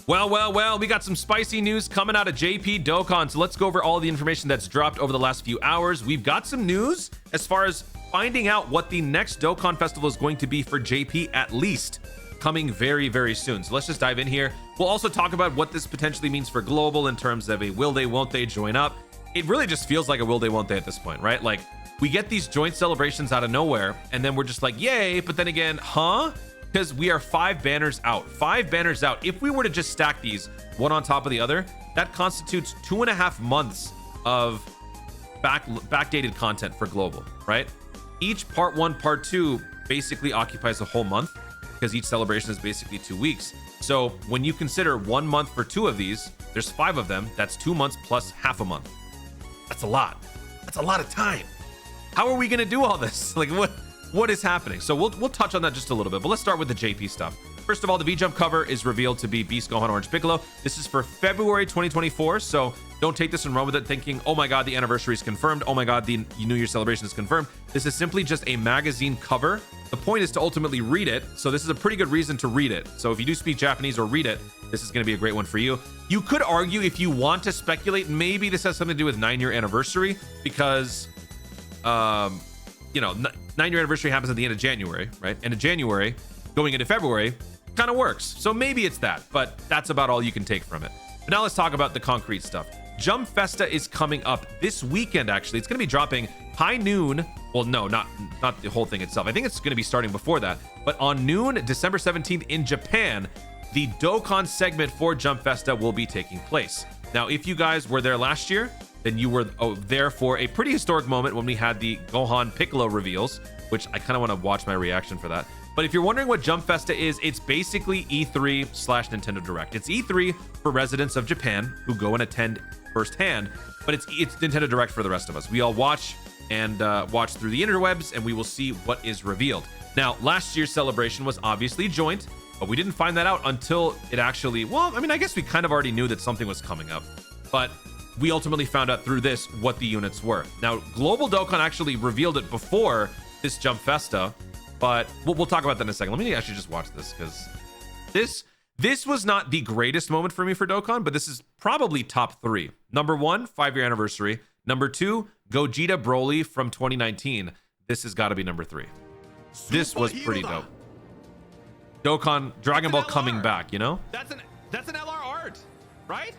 Well, we got some spicy news coming out of JP Dokkan, so let's go over all the information that's dropped over the last few hours. We've got some news as far as finding out what the next Dokkan Festival is going to be for JP, at least, coming very, very soon. So let's just dive in here. We'll also talk about what this potentially means for global in terms of a will they, won't they join up. It really just feels like a will they, won't they at this point, right? Like, we get these joint celebrations out of nowhere, and then we're just like, yay, but then again, huh? Because we are 5 banners out. 5 banners out. If we were to just stack these one on top of the other, that constitutes 2.5 months of backdated content for global, right? Each part 1, part 2 basically occupies a whole month because each celebration is basically 2 weeks. So when you consider 1 month for 2 of these, there's 5 of them. That's 2 months plus half a month. That's a lot. That's a lot of time. How are we going to do all this? Like, what is happening? So we'll touch on that just a little bit, but let's start with the JP stuff. First of all, the V-Jump cover is revealed to be Beast Gohan Orange Piccolo. This is for February 2024, so don't take this and run with it thinking, oh my god, the anniversary is confirmed, oh my god, the New Year celebration is confirmed. This is simply just a magazine cover. The point is to ultimately read it, so this is a pretty good reason to read it. So if you do speak Japanese or read it, this is going to be a great one for you. You could argue, if you want to speculate, maybe this has something to do with 9-year anniversary, because you know, 9-year anniversary happens at the end of January, right? End of January, going into February, kind of works. So maybe it's that, but that's about all you can take from it. But now let's talk about the concrete stuff. Jump Festa is coming up this weekend, actually. It's going to be dropping high noon. Well, no, not the whole thing itself. I think it's going to be starting before that. But on noon, December 17th in Japan, the Dokkan segment for Jump Festa will be taking place. Now, if you guys were there last year, then you were there for a pretty historic moment when we had the Gohan Piccolo reveals, which I kind of want to watch my reaction for that. But if you're wondering what Jump Festa is, it's basically E3/Nintendo Direct. It's E3 for residents of Japan who go and attend firsthand, but it's Nintendo Direct for the rest of us. We all watch and watch through the interwebs, and we will see what is revealed. Now, last year's celebration was obviously joint, but we didn't find that out until it actually, well, I mean, I guess we kind of already knew that something was coming up, but we ultimately found out through this what the units were. Now, Global Dokkan actually revealed it before this Jump Festa, but we'll talk about that in a second. Let me actually just watch this, because this was not the greatest moment for me for Dokkan, but this is probably top 3. Number 1, 5-year anniversary. Number 2, Gogeta Broly from 2019. This has got to be number 3. This was pretty dope. Dokkan, Dragon Ball coming back, you know? That's an LR art, right?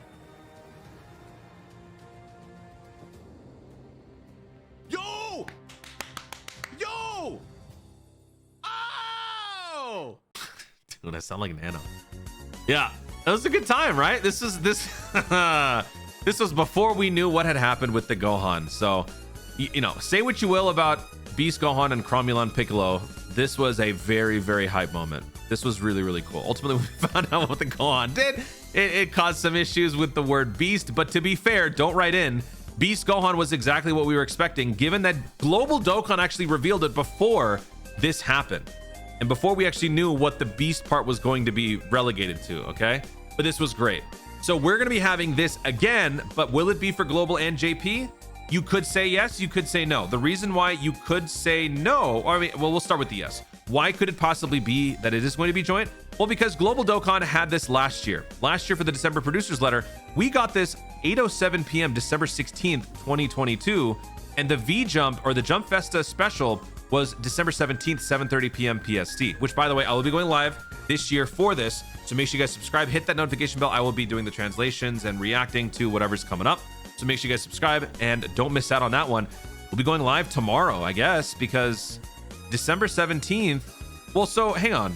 Yo! Oh! Dude, I sound like Nano. Yeah, that was a good time, right? This was before we knew what had happened with the Gohan. So, you know, say what you will about Beast Gohan and Cromulon Piccolo. This was a very, very hype moment. This was really, really cool. Ultimately, we found out what the Gohan did. It caused some issues with the word beast, but to be fair, don't write in. Beast Gohan was exactly what we were expecting, given that Global Dokkan actually revealed it before this happened. And before we actually knew what the beast part was going to be relegated to, okay? But this was great. So we're going to be having this again, but will it be for Global and JP? You could say yes, you could say no. The reason why you could say no, or I mean, well, we'll start with the yes. Why could it possibly be that it is going to be joint? Well, because Global Dokkan had this last year. Last year for the December producers letter, we got this 8:07 p.m. December 16th, 2022, and the V-Jump or the Jump Festa special was December 17th, 7:30 p.m. PST, which, by the way, I will be going live this year for this. So make sure you guys subscribe, hit that notification bell. I will be doing the translations and reacting to whatever's coming up. So make sure you guys subscribe and don't miss out on that one. We'll be going live tomorrow, I guess, because December 17th. Well, so hang on.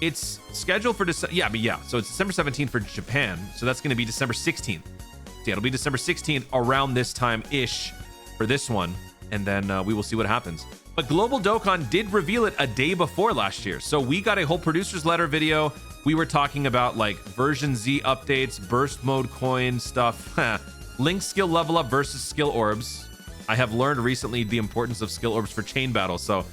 It's scheduled for December. Yeah. So it's December 17th for Japan. So that's going to be December 16th. So yeah, it'll be December 16th around this time-ish for this one. And then we will see what happens. But Global Dokkan did reveal it a day before last year. So we got a whole producer's letter video. We were talking about like version Z updates, burst mode coin stuff, link skill level up versus skill orbs. I have learned recently the importance of skill orbs for chain battle. So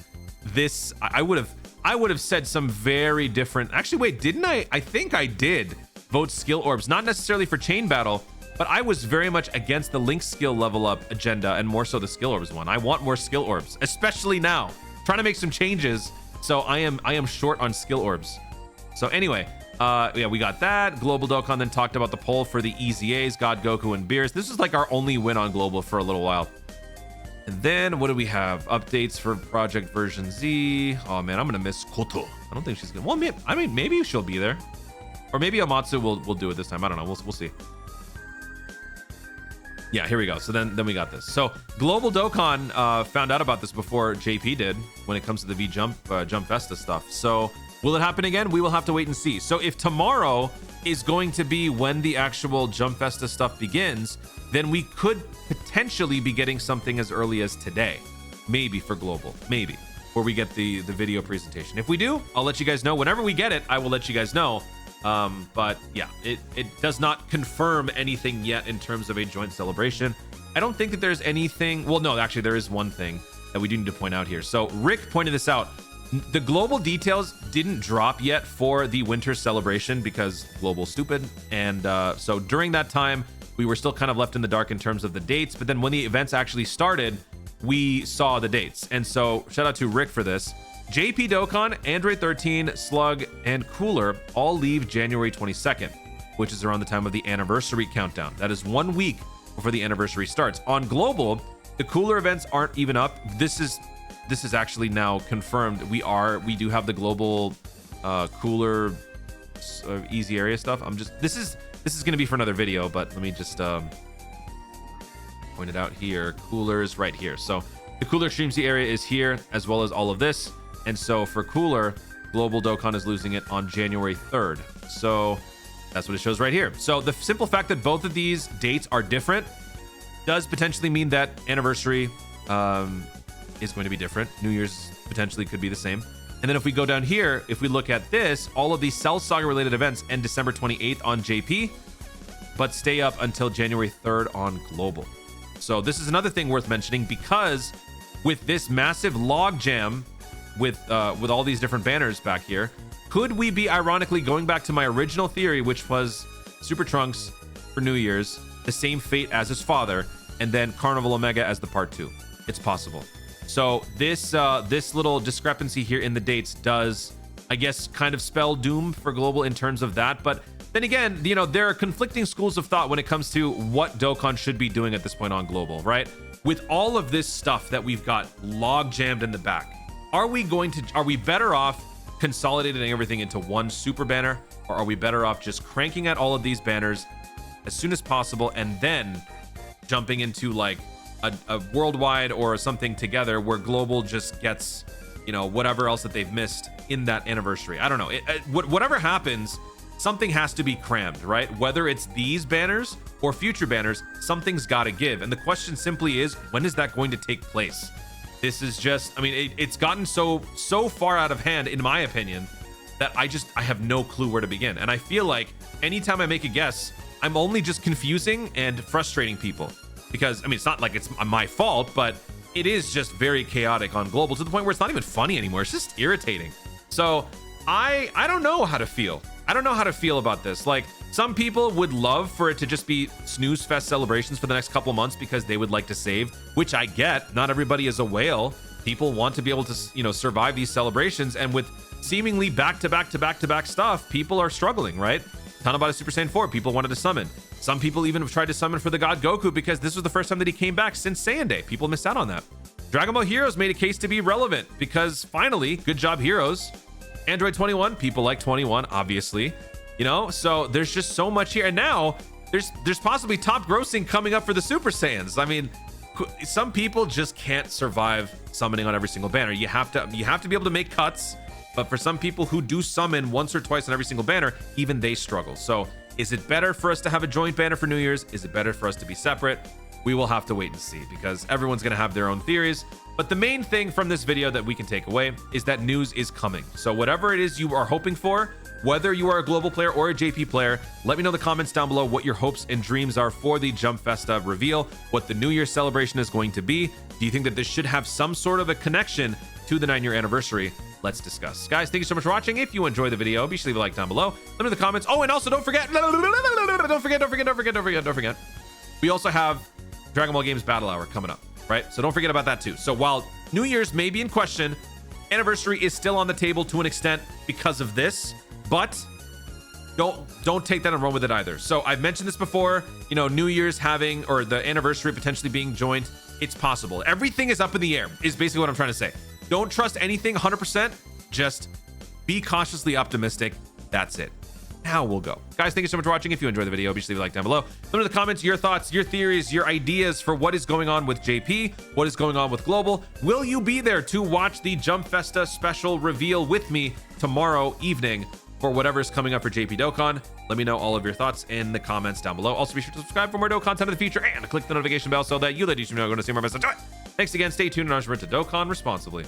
this, I would have said some very different. Actually, wait, didn't I? I think I did vote skill orbs, not necessarily for chain battle, but I was very much against the link skill level up agenda and more so the skill orbs one. I want more skill orbs, especially now. Trying to make some changes, so I am short on skill orbs. So anyway, Yeah, we got that. Global Dokkan then talked about the poll for the EZAs, God Goku and Beers. This is like our only win on Global for a little while. And then what do we have? Updates for Project Version Z. Oh man, I'm gonna miss Koto. I don't think she's gonna. Well, maybe she'll be there, or maybe Amatsu will do it this time. I don't know. We'll see. Yeah, here we go. So then we got this. So Global Dokkan found out about this before JP did when it comes to the V Jump Festa stuff. So will it happen again? We will have to wait and see. So if tomorrow is going to be when the actual Jump Festa stuff begins, then we could potentially be getting something as early as today, maybe for Global, maybe, where we get the video presentation. If we do, I'll let you guys know. Whenever we get it, I will let you guys know. But yeah, it does not confirm anything yet in terms of a joint celebration. I don't think that there's anything. Well, no, actually there is one thing that we do need to point out here. So Rick pointed this out. The global details didn't drop yet for the winter celebration because Global's stupid. And so during that time, we were still kind of left in the dark in terms of the dates. But then when the events actually started, we saw the dates. And so shout out to Rick for this. JP Dokkan, Android 13, Slug, and Cooler all leave January 22nd, which is around the time of the anniversary countdown. That is 1 week before the anniversary starts. On Global, the Cooler events aren't even up. This is actually now confirmed. We do have the Global Cooler easy area stuff. This is going to be for another video, but let me just point it out here. Coolers right here. So the Cooler Streamsy area is here, as well as all of this. And so for Cooler, Global Dokkan is losing it on January 3rd. So that's what it shows right here. So the simple fact that both of these dates are different does potentially mean that anniversary is going to be different. New Year's potentially could be the same. And then if we go down here, if we look at this, all of these Cell Saga related events end December 28th on JP, but stay up until January 3rd on Global. So this is another thing worth mentioning, because with this massive logjam with all these different banners back here, could we be ironically going back to my original theory, which was Super Trunks for New Year's, the same fate as his father, and then Carnival Omega as the part 2? It's possible. So this little discrepancy here in the dates does, I guess, kind of spell doom for Global in terms of that. But then again, you know, there are conflicting schools of thought when it comes to what Dokkan should be doing at this point on Global, right? With all of this stuff that we've got log jammed in the back, are we better off consolidating everything into one super banner, or are we better off just cranking out all of these banners as soon as possible and then jumping into like a worldwide or something together where Global just gets, you know, whatever else that they've missed in that anniversary? I don't know. Whatever happens, something has to be crammed, right? Whether it's these banners or future banners, something's got to give. And the question simply is, when is that going to take place? This is just, I mean, it's gotten so far out of hand, in my opinion, that I have no clue where to begin. And I feel like anytime I make a guess, I'm only just confusing and frustrating people. Because, I mean, it's not like it's my fault, but it is just very chaotic on Global, to the point where it's not even funny anymore. It's just irritating. So I don't know how to feel. I don't know how to feel about this. Like, some people would love for it to just be snooze fest celebrations for the next couple months because they would like to save, which I get. Not everybody is a whale. People want to be able to, you know, survive these celebrations, and with seemingly back-to-back stuff, people are struggling, right? Tanabata Super Saiyan 4, people wanted to summon. Some people even have tried to summon for the God Goku because this was the first time that he came back since Saiyan Day. People missed out on that. Dragon Ball Heroes made a case to be relevant because finally, good job Heroes. Android 21, people like 21, obviously. You know, so there's just so much here. And now there's possibly top grossing coming up for the Super Saiyans. I mean, some people just can't survive summoning on every single banner. You have to be able to make cuts. But for some people who do summon once or twice on every single banner, even they struggle. So is it better for us to have a joint banner for New Year's? Is it better for us to be separate? We will have to wait and see, because everyone's going to have their own theories. But the main thing from this video that we can take away is that news is coming. So whatever it is you are hoping for, whether you are a global player or a JP player, let me know in the comments down below what your hopes and dreams are for the Jump Festa reveal, what the New Year's celebration is going to be. Do you think that this should have some sort of a connection to the 9-year anniversary? Let's discuss. Guys, thank you so much for watching. If you enjoyed the video, be sure to leave a like down below. Let me know in the comments. Oh, and also don't forget. We also have Dragon Ball Games Battle Hour coming up, right? So don't forget about that too. So while New Year's may be in question, anniversary is still on the table to an extent because of this. But don't take that and run with it either. So I've mentioned this before, you know, New Year's having, or the anniversary potentially being joined. It's possible. Everything is up in the air is basically what I'm trying to say. Don't trust anything 100%. Just be cautiously optimistic. That's it. Now we'll go. Guys, thank you so much for watching. If you enjoyed the video, be sure to leave a like down below. Let me know in the comments your thoughts, your theories, your ideas for what is going on with JP, what is going on with Global. Will you be there to watch the Jump Festa special reveal with me tomorrow evening for whatever's coming up for JP Dokkan? Let me know all of your thoughts in the comments down below. Also, be sure to subscribe for more Dokkan content in the future and click the notification bell so that you ladies know I'm going to see more messages. Thanks again. Stay tuned and remember to Dokkan responsibly.